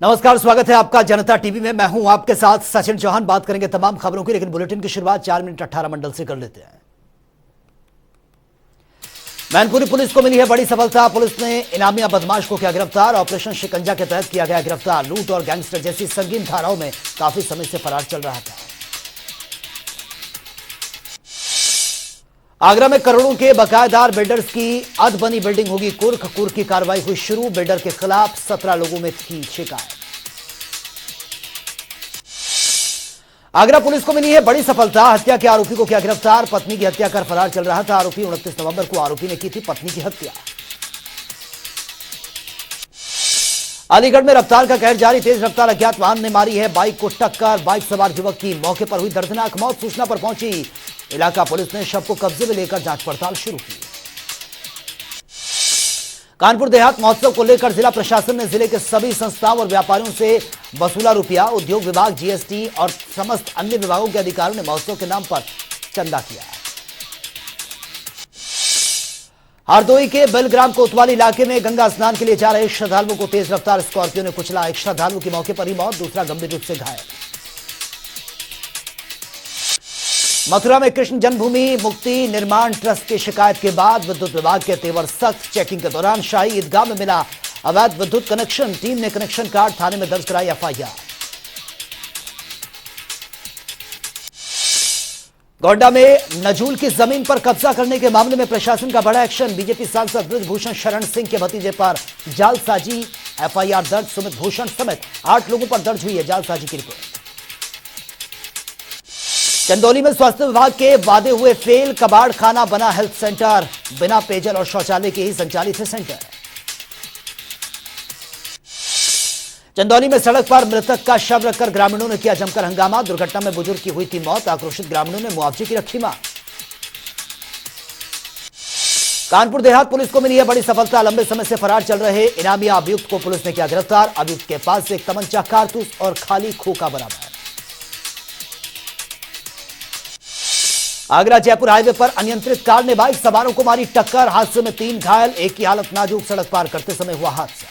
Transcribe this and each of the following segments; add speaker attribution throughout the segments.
Speaker 1: नमस्कार, स्वागत है आपका जनता टीवी में। मैं हूं आपके साथ सचिन चौहान। बात करेंगे तमाम खबरों की, लेकिन बुलेटिन की शुरुआत 4 मिनट 18 मंडल से कर लेते हैं। मैनपुरी पुलिस को मिली है बड़ी सफलता। पुलिस ने इनामिया बदमाश को किया गिरफ्तार। ऑपरेशन शिकंजा के तहत किया गया गिरफ्तार। लूट और गैंगस्टर जैसी संगीन धाराओं में काफी समय से फरार चल रहा था। आगरा में करोड़ों के बकायेदार बिल्डर्स की अध बनी बिल्डिंग होगी कुर्क। कुर्क की कार्रवाई हुई शुरू। बिल्डर के खिलाफ 17 लोगों में थी शिकायत। आगरा पुलिस को मिली है बड़ी सफलता। हत्या के आरोपी को किया गिरफ्तार। पत्नी की हत्या कर फरार चल रहा था आरोपी। 29 नवंबर को आरोपी ने की थी पत्नी की हत्या। अलीगढ़ में रफ्तार का कहर जारी। तेज रफ्तार अज्ञात वाहन ने मारी है बाइक को टक्कर। बाइक सवार युवक की मौके पर हुई दर्दनाक मौत। सूचना पर पहुंची इलाका पुलिस ने शव को कब्जे में लेकर जांच पड़ताल शुरू की। कानपुर देहात महोत्सव को लेकर जिला प्रशासन ने जिले के सभी संस्थाओं और व्यापारियों से वसूला रुपया। उद्योग विभाग, जीएसटी और समस्त अन्य विभागों के अधिकारियों ने महोत्सव के नाम पर चंदा किया। हरदोई के बेलग्राम कोतवाली इलाके में गंगा स्नान के लिए जा रहे श्रद्धालुओं को तेज रफ्तार स्कॉर्पियो ने कुचला। एक श्रद्धालु की मौके पर ही मौत, दूसरा गंभीर रूप से घायल। मथुरा में कृष्ण जन्मभूमि मुक्ति निर्माण ट्रस्ट की शिकायत के बाद विद्युत विभाग के तेवर सख्त। चेकिंग के दौरान शाही ईदगाह में मिला अवैध विद्युत कनेक्शन। टीम ने कनेक्शन काट थाने में दर्ज कराई एफआईआर। गोड्डा में नजूल की जमीन पर कब्जा करने के मामले में प्रशासन का बड़ा एक्शन। बीजेपी सांसद ब्रजभूषण शरण सिंह के भतीजे पर जालसाजी एफआईआर दर्ज। सुमित भूषण समेत 8 लोगों पर दर्ज हुई है जालसाजी की रिपोर्ट। चंदौली में स्वास्थ्य विभाग के वादे हुए फेल। कबाड़ खाना बना हेल्थ सेंटर। बिना पेयजल और शौचालय के ही संचालित है सेंटर। चंदौली में सड़क पर मृतक का शव रखकर ग्रामीणों ने किया जमकर हंगामा। दुर्घटना में बुजुर्ग की हुई थी मौत। आक्रोशित ग्रामीणों ने मुआवजे की रखी मांग। कानपुर देहात पुलिस को मिली है बड़ी सफलता। लंबे समय से फरार चल रहे इनामिया अभियुक्त को पुलिस ने किया गिरफ्तार। अभियुक्त के पास से एक तमंचा, कारतूस और खाली खोखा बरामद। आगरा जयपुर हाईवे पर अनियंत्रित कार ने बाइक सवारों को मारी टक्कर। हादसे में 3 घायल, एक की हालत नाजुक। सड़क पार करते समय हुआ हादसा।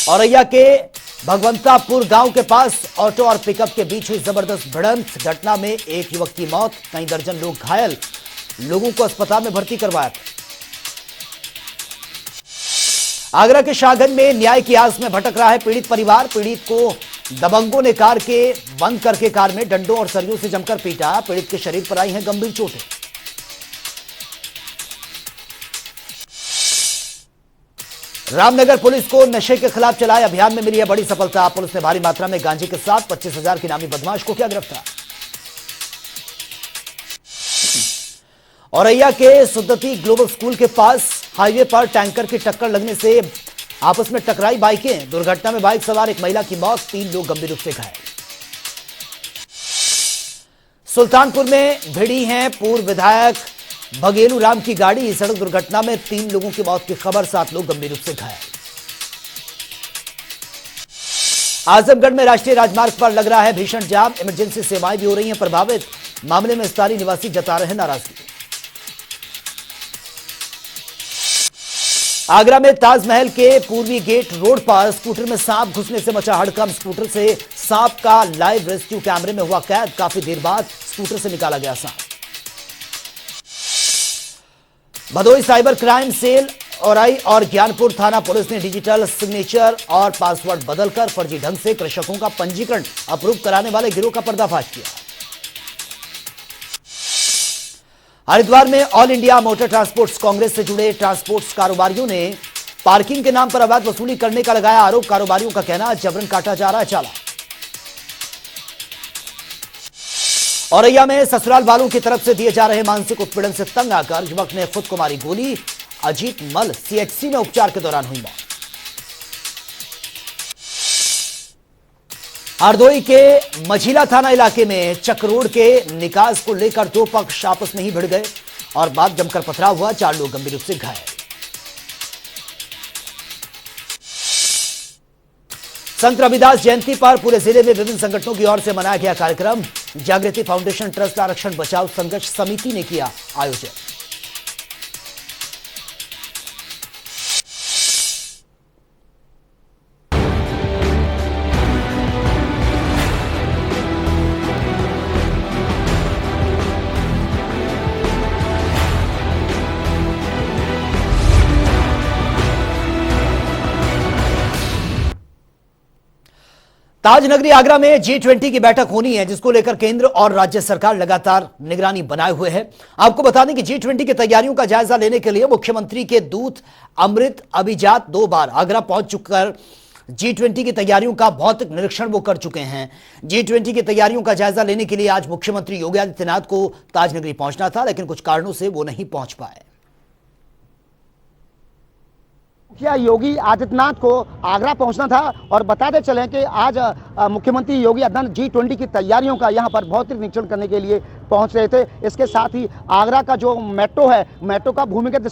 Speaker 1: औरैया के भगवंतापुर गांव के पास ऑटो और पिकअप के बीच हुई जबरदस्त भिड़ंत। घटना में एक युवक की मौत, कई दर्जन लोग घायल। लोगों को अस्पताल में भर्ती करवाया था। आगरा के शाहगंज में न्याय की आस में भटक रहा है पीड़ित परिवार। पीड़ित को दबंगों ने कार के बंद करके कार में डंडों और सरियों से जमकर पीटा। पीड़ित के शरीर पर आई हैं गंभीर चोटें। रामनगर पुलिस को नशे के खिलाफ चलाए अभियान में मिली है बड़ी सफलता। पुलिस ने भारी मात्रा में गांजे के साथ 25,000 के इनामी बदमाश को किया गिरफ्तार। औरैया के सुद्दती ग्लोबल स्कूल के पास हाईवे पर टैंकर की टक्कर लगने से आपस में टकराई बाइकें। दुर्घटना में बाइक सवार एक महिला की मौत, 3 लोग गंभीर रूप से घायल। सुल्तानपुर में भिड़ी हैं पूर्व विधायक बघेलू राम की गाड़ी। सड़क दुर्घटना में 3 लोगों की मौत की खबर, 7 लोग गंभीर रूप से घायल। आजमगढ़ में राष्ट्रीय राजमार्ग पर लग रहा है भीषण जाम। इमरजेंसी सेवाएं भी हो रही हैं प्रभावित। मामले में स्थानीय निवासी जता रहे नाराजगी। आगरा में ताजमहल के पूर्वी गेट रोड पर स्कूटर में सांप घुसने से मचा हड़कंप। स्कूटर से सांप का लाइव रेस्क्यू कैमरे में हुआ कैद। काफी देर बाद स्कूटर से निकाला गया सांप। Bhadohi cyber crime cell Aurai और ज्ञानपुर थाना पुलिस ने डिजिटल सिग्नेचर और पासवर्ड बदलकर फर्जी ढंग से कृषकों का पंजीकरण अप्रूव कराने वाले गिरोह का पर्दाफाश किया। हरिद्वार में all India motor transports Congress से जुड़े ट्रांसपोर्ट्स कारोबारियों ने पार्किंग के नाम पर अवैध वसूली करने का लगाया आरोप। कारोबारियों का कहना जबरन काटा जा रहा है चालान। औरैया में ससुराल वालों की तरफ से दिए जा रहे मानसिक उत्पीड़न से तंग आकर युवक ने खुद को मारी गोली। अजीत मल सीएचसी में उपचार के दौरान हुई मौत। हरदोई के मझीला थाना इलाके में चक्रोड के निकास को लेकर 2 पक्ष आपस में ही भिड़ गए और बाद जमकर पथराव हुआ। 4 लोग गंभीर रूप से घायल। संत रविदास जयंती पर पूरे जिले में विभिन्न संगठनों की ओर से मनाया गया कार्यक्रम। जागृति फाउंडेशन ट्रस्ट आरक्षण बचाओ संघर्ष समिति ने किया आयोजन। ताजनगरी आगरा में G20 की बैठक होनी है, जिसको लेकर केंद्र और राज्य सरकार लगातार निगरानी बनाए हुए है। आपको बता दें कि G20 की तैयारियों का जायजा लेने के लिए मुख्यमंत्री के दूत अमृत अभिजात 2 बार आगरा पहुंच चुकर G20 की तैयारियों का भौतिक निरीक्षण वो कर चुके हैं। G20 की तैयारियों का जायजा लेने के लिए आज मुख्यमंत्री योगी आदित्यनाथ को ताजनगरी पहुंचना था, लेकिन कुछ कारणों से वो नहीं पहुंच पाए।
Speaker 2: मुखिया योगी आदित्यनाथ को आगरा पहुंचना था और बताते चलें कि आज मुख्यमंत्री योगी आदित्यनाथ G20 की तैयारियों का यहां पर भौतिक निरीक्षण करने के लिए पहुंच रहे थे। इसके साथ ही आगरा का जो मेट्रो है, मेट्रो का भूमिगत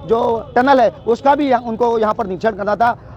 Speaker 2: जो टनल है, उसका भी उनको यहां पर निरीक्षण करना था।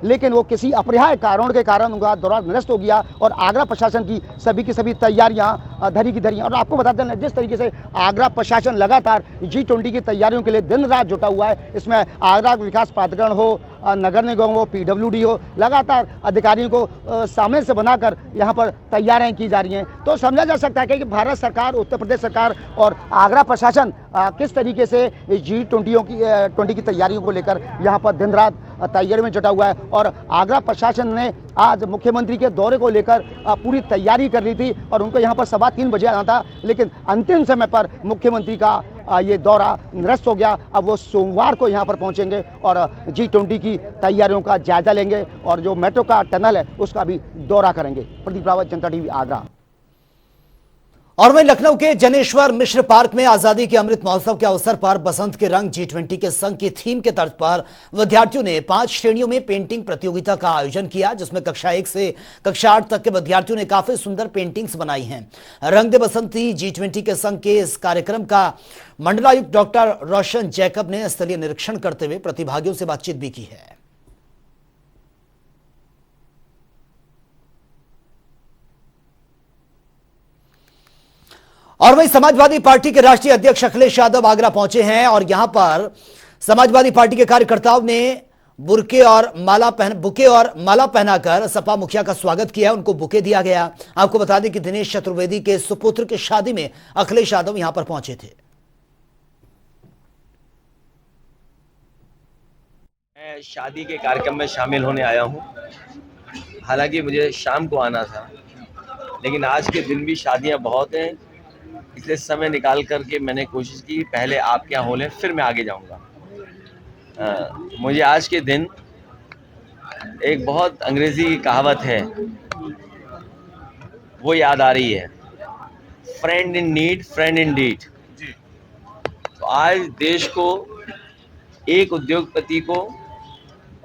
Speaker 2: लेकिन वो किसी अपरिहार्य कारणों के कारण उनका दौरा निरस्त हो गया और आगरा प्रशासन की सभी तैयारियां धरी की धरी। और आपको बताते हैं जिस तरीके से आगरा प्रशासन लगातार G20 की तैयारियों के लिए दिन रात जुटा हुआ है, इसमें आगरा विकास प्राधिकरण हो, नगर निगम हो, PWD हो, लगातार अधिकारियों को सामने से बनाकर यहाँ पर तैयारियां की जा रही हैं। तो समझा जा सकता है कि भारत सरकार, उत्तर प्रदेश सरकार और आगरा प्रशासन किस तरीके से G20 की तैयारियों को लेकर यहाँ पर दिन रात तैयारी में जुटा हुआ है। और आगरा प्रशासन ने आज मुख्यमंत्री के दौरे को लेकर पूरी तैयारी कर ली थी और उनको यहाँ पर 3:15 बजे आना था, लेकिन अंतिम समय पर मुख्यमंत्री का ये दौरा निरस्त हो गया। अब वो सोमवार को यहाँ पर पहुँचेंगे और G20 की तैयारियों का जायजा लेंगे और जो मेट्रो का टनल है उसका भी दौरा करेंगे। प्रदीप रावत, जनता टीवी, आगरा।
Speaker 1: और वहीं लखनऊ के जनेश्वर मिश्र पार्क में आजादी के अमृत महोत्सव के अवसर पर बसंत के रंग G20 के संघ की थीम के तर्ज पर विद्यार्थियों ने 5 श्रेणियों में पेंटिंग प्रतियोगिता का आयोजन किया, जिसमें कक्षा 1 से कक्षा 8 तक के विद्यार्थियों ने काफी सुंदर पेंटिंग्स बनाई हैं। रंग दे बसंती G20 के संघ के इस कार्यक्रम का मंडलायुक्त डॉक्टर रोशन जैकब ने स्थलीय निरीक्षण करते हुए प्रतिभागियों से बातचीत भी की है। और वहीं समाजवादी पार्टी के राष्ट्रीय अध्यक्ष अखिलेश यादव आगरा पहुंचे हैं और यहां पर समाजवादी पार्टी के कार्यकर्ताओं ने बुके और माला पहनाकर सपा मुखिया का स्वागत किया। उनको बुके दिया गया। आपको बता दें कि दिनेश चतुर्वेदी के सुपुत्र की शादी में अखिलेश यादव यहां पर पहुंचे थे।
Speaker 3: मैं शादी के कार्यक्रम में शामिल होने आया हूं। हालांकि मुझे शाम को आना था, लेकिन आज के दिन भी शादियां बहुत हैं, इसलिए समय निकाल करके मैंने कोशिश की पहले आप क्या हो लें, फिर मैं आगे जाऊंगा। मुझे आज के दिन एक बहुत अंग्रेजी की कहावत है वो याद आ रही है, friend in need friend in deed. तो आज देश को, एक उद्योगपति को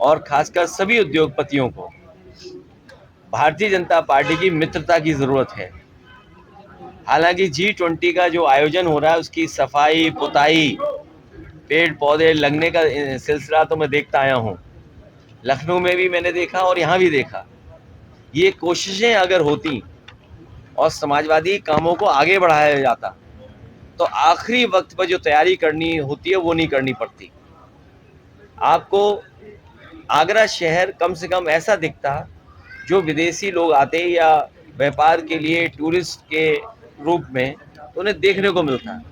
Speaker 3: और खासकर सभी उद्योगपतियों को भारतीय जनता पार्टी की मित्रता की जरूरत है। हालांकि G20 का जो आयोजन हो रहा है उसकी सफाई पुताई, पेड़ पौधे लगने का सिलसिला तो मैं देखता आया हूँ। लखनऊ में भी मैंने देखा और यहाँ भी देखा। ये कोशिशें अगर होती और समाजवादी कामों को आगे बढ़ाया जाता तो आखिरी वक्त पर जो तैयारी करनी होती है वो नहीं करनी पड़ती। आपको आगरा शहर कम से कम ऐसा दिखता जो विदेशी लोग आते या व्यापार के लिए टूरिस्ट के रूप में, तो उन्हें देखने को मिलता है।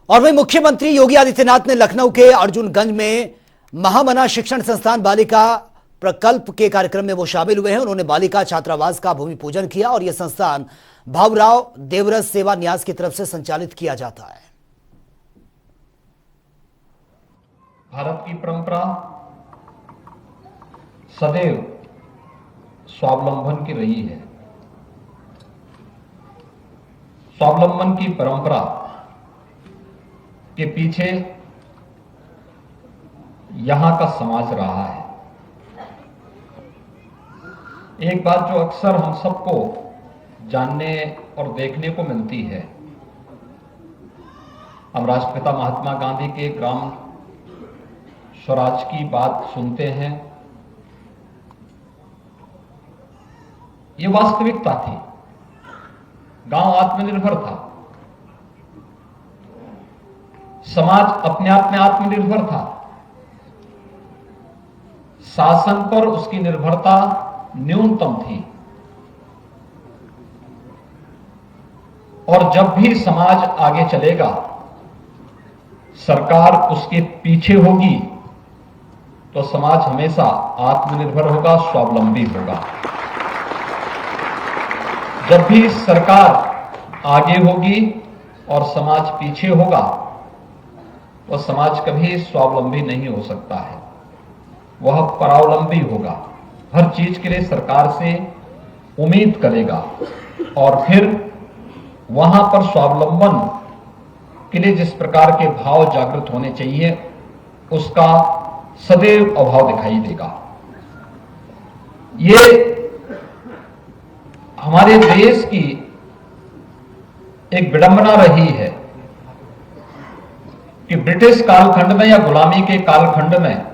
Speaker 1: और वहीं मुख्यमंत्री योगी आदित्यनाथ ने लखनऊ के अर्जुनगंज में महामना शिक्षण संस्थान बालिका प्रकल्प के कार्यक्रम में वो शामिल हुए हैं। उन्होंने बालिका छात्रावास का भूमि पूजन किया और यह संस्थान भावराव देवरस सेवा न्यास की तरफ से संचालित किया जाता है।
Speaker 4: भारत की परंपरा सदैव स्वावलंबन की रही है। स्वावलंबन की परंपरा के पीछे यहां का समाज रहा है। एक बात जो अक्सर हम सबको जानने और देखने को मिलती है, हम राष्ट्रपिता महात्मा गांधी के ग्राम स्वराज की बात सुनते हैं। ये वास्तविकता थी। गांव आत्मनिर्भर था, समाज अपने आप में आत्मनिर्भर था, शासन पर उसकी निर्भरता न्यूनतम थी। और जब भी समाज आगे चलेगा, सरकार उसके पीछे होगी तो समाज हमेशा आत्मनिर्भर होगा, स्वावलंबी होगा। जब भी सरकार आगे होगी और समाज पीछे होगा, तो समाज कभी स्वावलंबी नहीं हो सकता है, वह परावलंबी होगा। हर चीज के लिए सरकार से उम्मीद करेगा और फिर वहां पर स्वावलंबन के लिए जिस प्रकार के भाव जागृत होने चाहिए, उसका सदैव अभाव दिखाई देगा। ये हमारे देश की एक विडंबना रही है कि ब्रिटिश कालखंड में या गुलामी के कालखंड में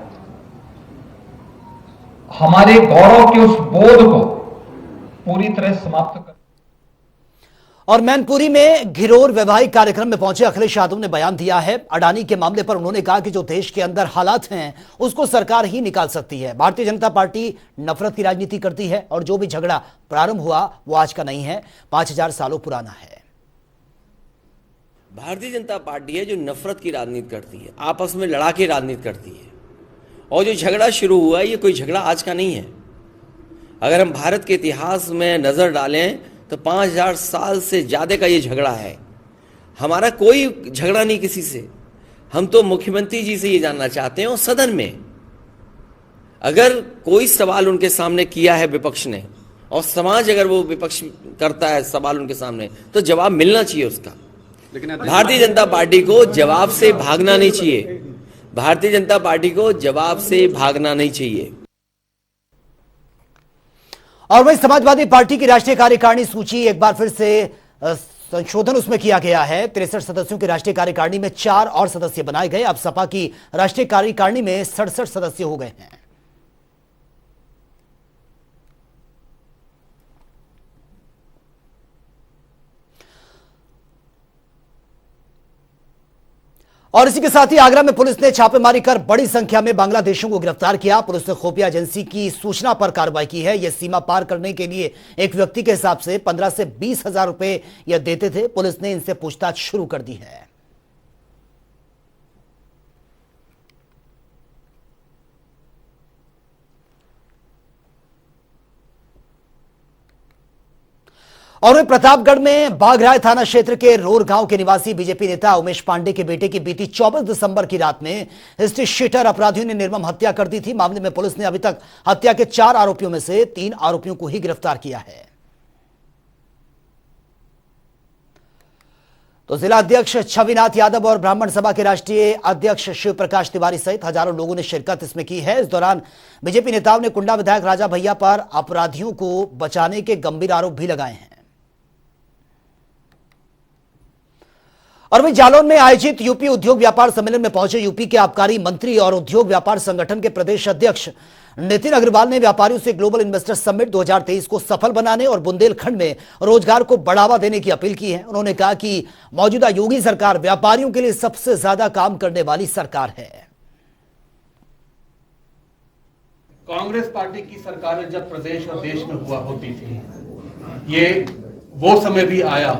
Speaker 4: हमारे गौरव के उस बोध को पूरी तरह समाप्त कर।
Speaker 1: और मैनपुरी में घिरोर वैवाहिक कार्यक्रम में पहुंचे अखिलेश यादव ने बयान दिया है। अडानी के मामले पर उन्होंने कहा कि जो देश के अंदर हालात हैं उसको सरकार ही निकाल सकती है। भारतीय जनता पार्टी नफरत की राजनीति करती है और जो भी झगड़ा प्रारंभ हुआ वो आज का नहीं है, 5000 सालों पुराना है।
Speaker 3: भारतीय जनता पार्टी है जो नफरत की राजनीति करती है, आपस में लड़ा के राजनीति करती है। और जो झगड़ा शुरू हुआ है ये कोई झगड़ा आज का नहीं है। अगर हम भारत के इतिहास में नजर डालें तो 5000 साल से ज्यादा का ये झगड़ा है। हमारा कोई झगड़ा नहीं किसी से। हम तो मुख्यमंत्री जी से ये जानना चाहते हैं और सदन में अगर कोई सवाल उनके सामने किया है विपक्ष ने और समाज अगर वो विपक्ष करता है सवाल उनके सामने तो जवाब मिलना चाहिए उसका। भारतीय जनता पार्टी को जवाब से भागना नहीं चाहिए। भारतीय जनता पार्टी को जवाब से भागना नहीं चाहिए।
Speaker 1: और वहीं समाजवादी पार्टी की राष्ट्रीय कार्यकारिणी सूची एक बार फिर से संशोधन उसमें किया गया है। 63 सदस्यों की राष्ट्रीय कार्यकारिणी में 4 और सदस्य बनाए गए। अब सपा की राष्ट्रीय कार्यकारिणी में 67 सदस्य हो गए हैं। और इसी के साथ ही आगरा में पुलिस ने छापेमारी कर बड़ी संख्या में बांग्लादेशियों को गिरफ्तार किया। पुलिस ने खुफिया एजेंसी की सूचना पर कार्रवाई की है। यह सीमा पार करने के लिए एक व्यक्ति के हिसाब से 15 से 20 हजार रुपए यह देते थे। पुलिस ने इनसे पूछताछ शुरू कर दी है। और प्रतापगढ़ में बाघराय थाना क्षेत्र के रोर गांव के निवासी बीजेपी नेता उमेश पांडे के बेटे की बीती 24 दिसंबर की रात में हिस्ट्री शीटर अपराधियों ने निर्मम हत्या कर दी थी। मामले में पुलिस ने अभी तक हत्या के 4 आरोपियों में से 3 आरोपियों को ही गिरफ्तार किया है। तो जिला अध्यक्ष छविनाथ यादव और ब्राह्मण सभा के राष्ट्रीय अध्यक्ष शिव प्रकाश तिवारी सहित हजारों लोगों ने शिरकत इसमें की है। इस दौरान बीजेपी नेताओं ने कुंडा विधायक राजा भैया पर अपराधियों को बचाने के गंभीर आरोप भी लगाए हैं। और वहीं जालौन में आयोजित यूपी उद्योग व्यापार सम्मेलन में पहुंचे यूपी के आबकारी मंत्री और उद्योग व्यापार संगठन के प्रदेश अध्यक्ष नितिन अग्रवाल ने व्यापारियों से ग्लोबल इन्वेस्टर समिट 2023 को सफल बनाने और बुंदेलखंड में रोजगार को बढ़ावा देने की अपील की है। उन्होंने कहा कि मौजूदा योगी सरकार व्यापारियों के लिए सबसे ज्यादा काम करने वाली सरकार है।
Speaker 5: कांग्रेस पार्टी की सरकारें जब प्रदेश और देश में हुआ होती थी, ये वो समय भी आया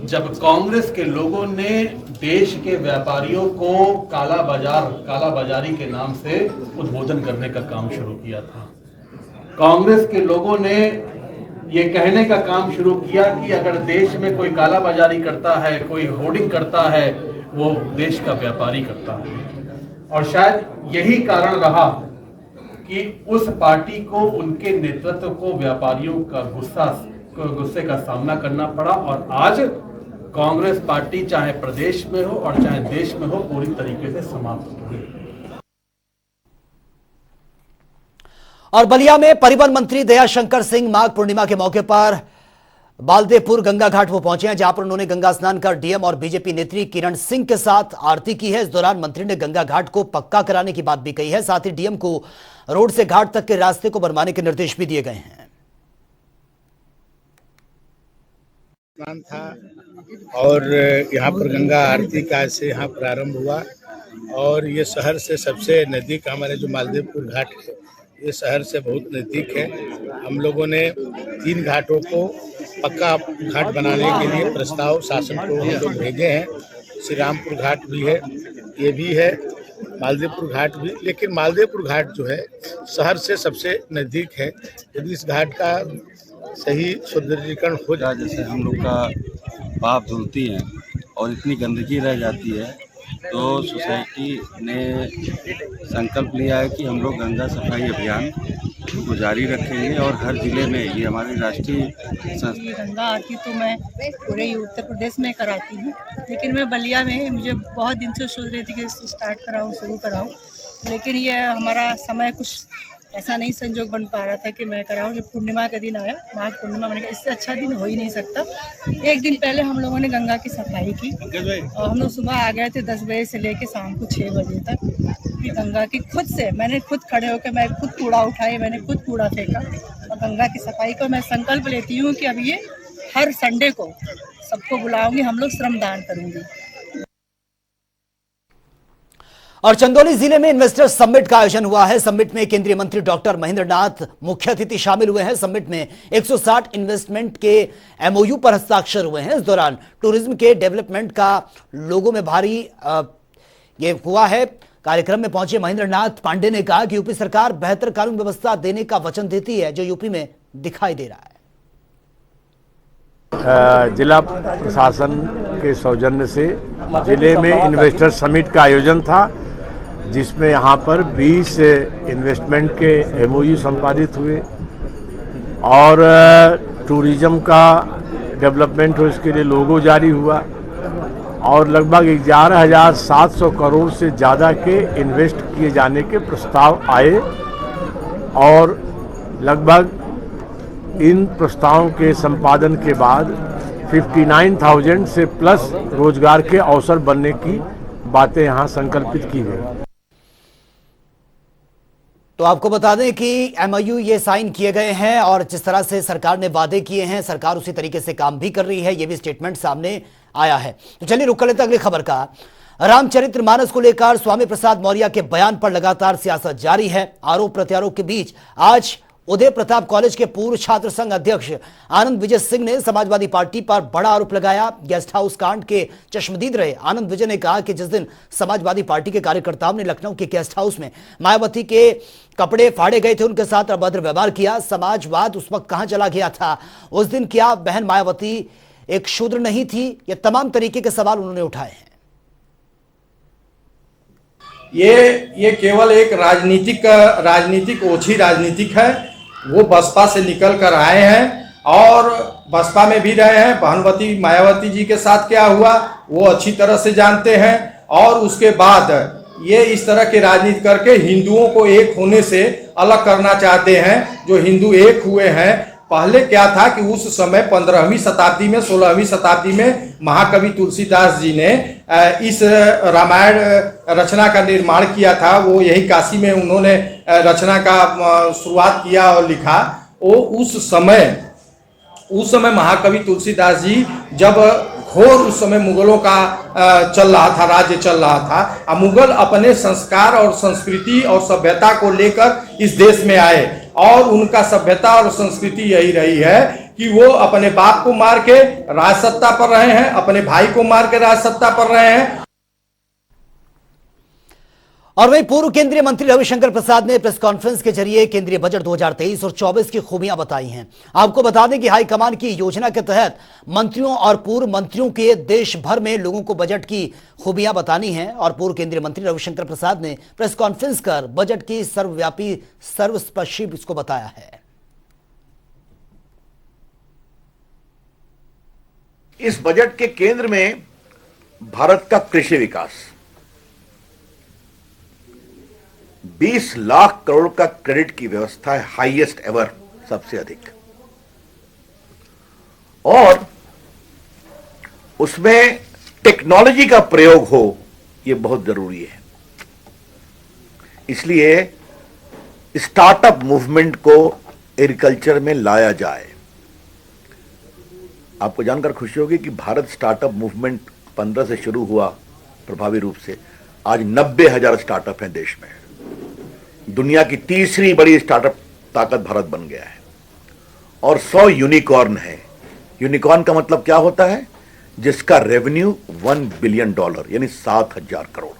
Speaker 5: जब कांग्रेस के लोगों ने देश के व्यापारियों को कालाबाजारी के नाम से उद्बोधन करने का काम शुरू किया था। कांग्रेस के लोगों ने ये कहने का काम शुरू किया कि अगर देश में कोई कालाबाजारी करता है, कोई होर्डिंग करता है, वो देश का व्यापारी करता है। और शायद यही कारण रहा कि उस पार्टी को, उनके नेतृत्व को व्यापारियों का गुस्से का सामना करना पड़ा। और आज कांग्रेस पार्टी चाहे प्रदेश में हो और चाहे देश में हो पूरी तरीके से समाप्त हो गई।
Speaker 1: और बलिया में परिवहन मंत्री दयाशंकर सिंह माघ पूर्णिमा के मौके पर बालदेपुर गंगा घाट वो पहुंचे हैं, जहां पर उन्होंने गंगा स्नान कर डीएम और बीजेपी नेत्री किरण सिंह के साथ आरती की है। इस दौरान मंत्री ने गंगा घाट को पक्का कराने की बात भी कही है। साथ ही डीएम को रोड से घाट तक के रास्ते को बनवाने के निर्देश भी दिए गए हैं।
Speaker 6: था और यहाँ पर गंगा आरती का से यहाँ प्रारंभ हुआ और ये शहर से सबसे नज़दीक हमारे जो मालदेवपुर घाट है, ये शहर से बहुत नज़दीक है। हम लोगों ने 3 घाटों को पक्का घाट बनाने के लिए प्रस्ताव शासन को हम लोग भेजे हैं। श्री रामपुर घाट भी है, ये भी है मालदेवपुर घाट भी, लेकिन मालदेवपुर घाट जो है शहर से सबसे नज़दीक है। यदि इस घाट का सही सुंदरीकरण हो जाए,
Speaker 7: जैसे हम लोग का पाप धुलती हैं और इतनी गंदगी रह जाती है, तो सोसाइटी ने संकल्प लिया है कि हम लोग गंगा सफाई अभियान को जारी रखेंगे और हर जिले में ये हमारी राष्ट्रीय
Speaker 8: ये गंगा आरती तो मैं पूरे उत्तर प्रदेश में कराती हूँ, लेकिन मैं बलिया में मुझे बहुत दिन से सोच रही थी कि स्टार्ट कराऊँ, शुरू कराऊँ, लेकिन ये हमारा समय कुछ ऐसा नहीं संजोग बन पा रहा था कि मैं कराऊँ। जब पूर्णिमा का दिन आया, माघ पूर्णिमा, मैंने कहा इससे अच्छा दिन हो ही नहीं सकता। एक दिन पहले हम लोगों ने गंगा की सफाई की और हम लोग सुबह आ गए थे 10 बजे से लेके शाम को 6 बजे तक। गंगा की खुद से मैंने खुद खड़े होकर मैं खुद कूड़ा उठाई, मैंने खुद कूड़ा फेंका और गंगा की सफाई को मैं संकल्प लेती हूँ कि अब ये हर संडे को सबको बुलाऊंगी, हम लोग श्रमदान करूंगी।
Speaker 1: और चंदौली जिले में इन्वेस्टर समिट का आयोजन हुआ है। समिट में केंद्रीय मंत्री डॉक्टर महेंद्र नाथ मुख्य अतिथि शामिल हुए हैं। समिट में 160 इन्वेस्टमेंट के एमओयू पर हस्ताक्षर हुए हैं। इस दौरान टूरिज्म के डेवलपमेंट का लोगों में भारी ये हुआ है। कार्यक्रम में पहुंचे महेंद्र नाथ पांडे ने कहा कि यूपी सरकार बेहतर कानून व्यवस्था देने का वचन देती है, जो यूपी में दिखाई दे रहा है।
Speaker 9: जिला प्रशासन के सौजन्य से जिले में इन्वेस्टर समिट का आयोजन था, जिसमें यहाँ पर 20 इन्वेस्टमेंट के एमओयू संपादित हुए और टूरिज्म का डेवलपमेंट हो, इसके लिए लोगो जारी हुआ और लगभग 11,700 करोड़ से ज़्यादा के इन्वेस्ट किए जाने के प्रस्ताव आए और लगभग इन प्रस्तावों के संपादन के बाद 59,000 से प्लस रोजगार के अवसर बनने की बातें यहाँ संकल्पित की गई।
Speaker 1: तो आपको बता दें कि एमओयू ये साइन किए गए हैं और जिस तरह से सरकार ने वादे किए हैं, सरकार उसी तरीके से काम भी कर रही है, ये भी स्टेटमेंट सामने आया है। तो चलिए रुक कर लेते हैं अगली खबर का। रामचरितमानस को लेकर स्वामी प्रसाद मौर्य के बयान पर लगातार सियासत जारी है। आरोप प्रत्यारोप के बीच आज उदय प्रताप कॉलेज के पूर्व छात्र संघ अध्यक्ष आनंद विजय सिंह ने समाजवादी पार्टी पर बड़ा आरोप लगाया। गेस्ट हाउस कांड के चश्मदीद रहे आनंद विजय ने कहा कि जिस दिन समाजवादी पार्टी के कार्यकर्ताओं ने लखनऊ के गेस्ट हाउस में मायावती के कपड़े फाड़े गए थे, उनके साथ अभद्र व्यवहार किया। समाजवाद उस वक्त कहां चला गया था? उस दिन क्या बहन मायावती एक शूद्र नहीं थी? ये तमाम तरीके के सवाल उन्होंने उठाए हैं।
Speaker 10: ये केवल एक राजनीतिक ओछी राजनीतिक है। वो बसपा से निकल कर आए हैं और बसपा में भी रहे हैं। भानुमती मायावती जी के साथ क्या हुआ वो अच्छी तरह से जानते हैं और उसके बाद ये इस तरह की राजनीति करके हिंदुओं को एक होने से अलग करना चाहते हैं। जो हिंदू एक हुए हैं, पहले क्या था कि उस समय 15वीं शताब्दी में 16वीं शताब्दी में महाकवि तुलसीदास जी ने इस रामायण रचना का निर्माण किया था। वो यही काशी में उन्होंने रचना का शुरुआत किया और लिखा। वो उस समय महाकवि तुलसीदास जी जब घोर उस समय मुगलों का राज्य चल रहा था, और मुगल अपने संस्कार और संस्कृति और सभ्यता को लेकर इस देश में आए और उनका सभ्यता और संस्कृति यही रही है कि वो अपने बाप को मार के राज सत्ता पर रहे हैं, अपने भाई को मार के राज सत्ता पर रहे हैं।
Speaker 1: और वहीं पूर्व केंद्रीय मंत्री रविशंकर प्रसाद ने प्रेस कॉन्फ्रेंस के जरिए केंद्रीय बजट 2023 और 24 की खूबियां बताई हैं। आपको बता दें कि हाईकमान की योजना के तहत मंत्रियों और पूर्व मंत्रियों के देश भर में लोगों को बजट की खूबियां बतानी हैं और पूर्व केंद्रीय मंत्री रविशंकर प्रसाद ने प्रेस कॉन्फ्रेंस कर बजट की सर्वव्यापी सर्वस्पर्शी इसको बताया है।
Speaker 11: इस बजट के केंद्र में भारत का कृषि विकास 20 लाख करोड़ का क्रेडिट की व्यवस्था है, हाईएस्ट एवर, सबसे अधिक, और उसमें टेक्नोलॉजी का प्रयोग हो, यह बहुत जरूरी है। इसलिए स्टार्टअप मूवमेंट को एग्रीकल्चर में लाया जाए। आपको जानकर खुशी होगी कि भारत स्टार्टअप मूवमेंट 15 से शुरू हुआ प्रभावी रूप से, आज 90,000 स्टार्टअप हैं देश में। दुनिया की तीसरी बड़ी स्टार्टअप ताकत भारत बन गया है और 100 यूनिकॉर्न है। यूनिकॉर्न का मतलब क्या होता है? जिसका रेवेन्यू $1 बिलियन यानी 7,000 करोड़।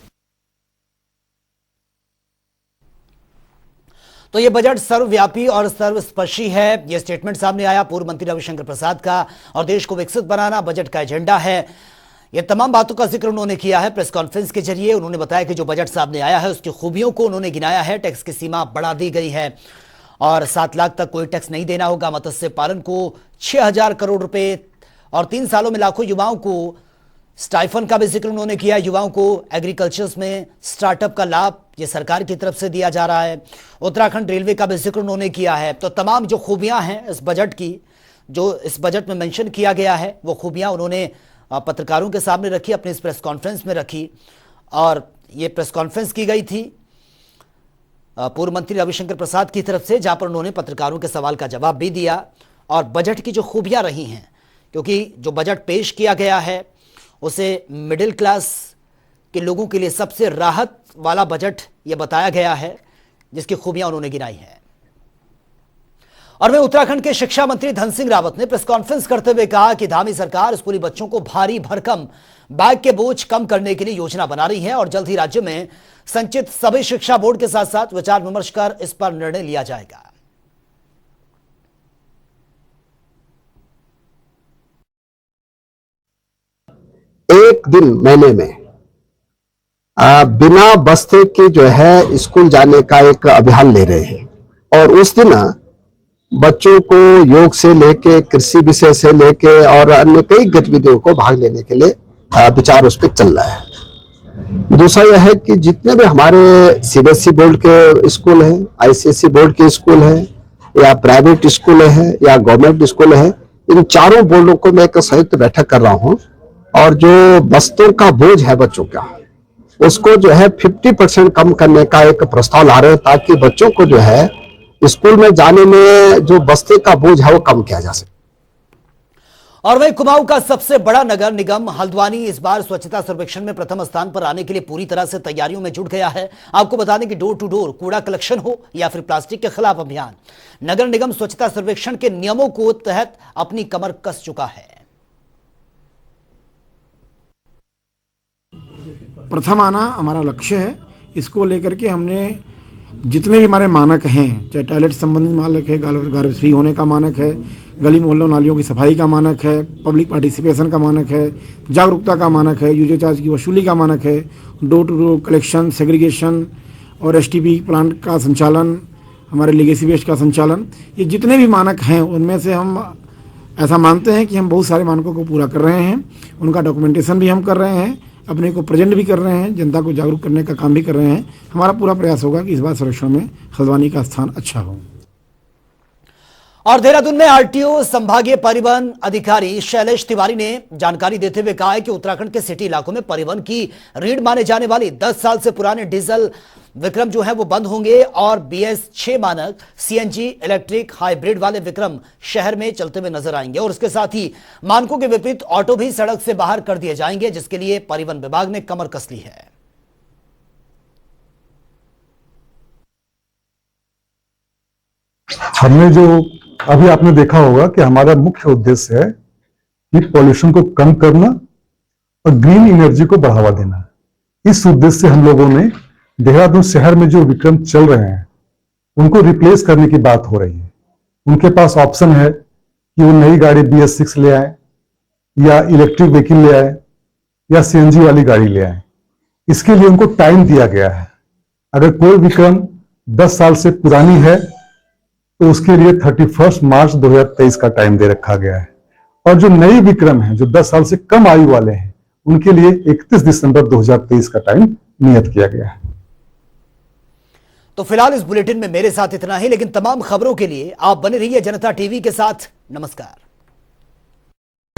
Speaker 1: तो ये बजट सर्वव्यापी और सर्वस्पर्शी है। यह स्टेटमेंट सामने आया पूर्व मंत्री रविशंकर प्रसाद का, और देश को विकसित बनाना बजट का एजेंडा है। ये तमाम बातों का जिक्र उन्होंने किया है। प्रेस कॉन्फ्रेंस के जरिए उन्होंने बताया कि जो बजट सामने आया है उसकी खूबियों को उन्होंने गिनाया है। टैक्स की सीमा बढ़ा दी गई है और 7 लाख तक कोई टैक्स नहीं देना होगा। मत्स्य पालन को 6,000 करोड़ रुपए और 3 सालों में लाखों युवाओं को स्टाइफन का भी जिक्र उन्होंने किया। युवाओं को एग्रीकल्चर में स्टार्टअप का लाभ ये सरकार की तरफ से दिया जा रहा है। उत्तराखंड रेलवे का भी जिक्र उन्होंने किया है। तो तमाम जो खूबियां हैं इस बजट की, जो इस बजट में मेंशन किया गया है, वो खूबियां उन्होंने पत्रकारों के सामने रखी, अपनी इस प्रेस कॉन्फ्रेंस में रखी। और ये प्रेस कॉन्फ्रेंस की गई थी पूर्व मंत्री रविशंकर प्रसाद की तरफ से, जहां पर उन्होंने पत्रकारों के सवाल का जवाब भी दिया और बजट की जो खूबियां रही हैं, क्योंकि जो बजट पेश किया गया है उसे मिडिल क्लास के लोगों के लिए सबसे राहत वाला बजट ये बताया गया है, जिसकी खूबियां उन्होंने गिनाई है। और वहीं उत्तराखंड के शिक्षा मंत्री धन सिंह रावत ने प्रेस कॉन्फ्रेंस करते हुए कहा कि धामी सरकार स्कूली बच्चों को भारी भरकम बैग के बोझ कम करने के लिए योजना बना रही है और जल्द ही राज्य में संचित सभी शिक्षा बोर्ड के साथ साथ विचार विमर्श कर इस पर निर्णय लिया जाएगा।
Speaker 12: एक दिन महीने में बिना बस्ते के जो है स्कूल जाने का एक अभियान ले रहे हैं, और उस दिन बच्चों को योग से लेके कृषि विषय से लेके और अन्य कई गतिविधियों को भाग लेने के लिए विचार उस पर चल रहा है। दूसरा यह है कि जितने भी हमारे सीबीएसई बोर्ड के स्कूल हैं, आईसीएसई बोर्ड के स्कूल हैं, या प्राइवेट स्कूल हैं या गवर्नमेंट स्कूल हैं, इन चारों बोर्डों को मैं एक संयुक्त बैठक कर रहा हूं, और जो बस्तों का बोझ है बच्चों का, उसको जो है 50% कम करने का एक प्रस्ताव ला रहे हैं, ताकि बच्चों को जो है स्कूल में जाने में जो बस्ते का बोझ है वो कम किया जा सके।
Speaker 1: और वहीं कुमाऊं का सबसे बड़ा नगर निगम हल्द्वानी इस बार स्वच्छता सर्वेक्षण में प्रथम स्थान पर आने के लिए पूरी तरह से तैयारियों में जुट गया है। आपको बता दें कि डोर टू डोर कूड़ा कलेक्शन हो या फिर प्लास्टिक के खिलाफ अभियान, नगर निगम स्वच्छता सर्वेक्षण के नियमों को तहत अपनी कमर कस चुका है।
Speaker 13: प्रथम आना हमारा लक्ष्य है। इसको लेकर के हमने जितने भी हमारे मानक हैं, चाहे टॉयलेट संबंधित मानक है, गार्बेज फ्री होने का मानक है, गली मोहल्लों नालियों की सफाई का मानक है, पब्लिक पार्टिसिपेशन का मानक है, जागरूकता का मानक है, यूजर चार्ज की वसूली का मानक है, door to door collection, segregation और एसटीपी प्लांट का संचालन, हमारे लीगेसी वेस्ट का संचालन, ये जितने भी मानक हैं उनमें से हम ऐसा मानते हैं कि हम बहुत सारे मानकों को पूरा कर रहे हैं। उनका डॉक्यूमेंटेशन भी हम कर रहे हैं, अपने को प्रेजेंट भी कर रहे हैं, जनता को जागरूक करने का काम भी कर रहे हैं। हमारा पूरा प्रयास होगा कि इस बार सर्वेक्षण में हल्द्वानी का स्थान अच्छा हो।
Speaker 1: और देहरादून में आरटीओ संभागीय परिवहन अधिकारी शैलेश तिवारी ने जानकारी देते हुए कहा है कि उत्तराखंड के सिटी इलाकों में परिवहन की रीढ़ माने जाने वाली 10 साल से पुराने डीजल विक्रम जो है वो बंद होंगे और BS6 मानक सीएनजी इलेक्ट्रिक हाइब्रिड वाले विक्रम शहर में चलते हुए नजर आएंगे। और इसके साथ ही मानकों के विपरीत ऑटो भी सड़क से बाहर कर दिए जाएंगे, जिसके लिए परिवहन विभाग ने कमर कस ली है।
Speaker 14: हमने जो अभी आपने देखा होगा कि हमारा मुख्य उद्देश्य है कि पॉल्यूशन को कम करना और ग्रीन एनर्जी को बढ़ावा देना। इस उद्देश्य से हम लोगों ने देहरादून शहर में जो विक्रम चल रहे हैं उनको रिप्लेस करने की बात हो रही है। उनके पास ऑप्शन है कि वो नई गाड़ी BS6 ले आए या इलेक्ट्रिक व्हीकल ले आए या सीएनजी वाली गाड़ी ले आए। इसके लिए उनको टाइम दिया गया है। अगर कोई विक्रम 10 साल से पुरानी है तो उसके लिए 31 मार्च 2023 का टाइम दे रखा गया है, और जो नई विक्रम है जो 10 साल से कम आयु वाले हैं उनके लिए 31 दिसंबर 2023 का टाइम नियत किया गया है।
Speaker 1: तो फिलहाल इस बुलेटिन में मेरे साथ इतना ही, लेकिन तमाम खबरों के लिए आप बने रहिए जनता टीवी के साथ। नमस्कार।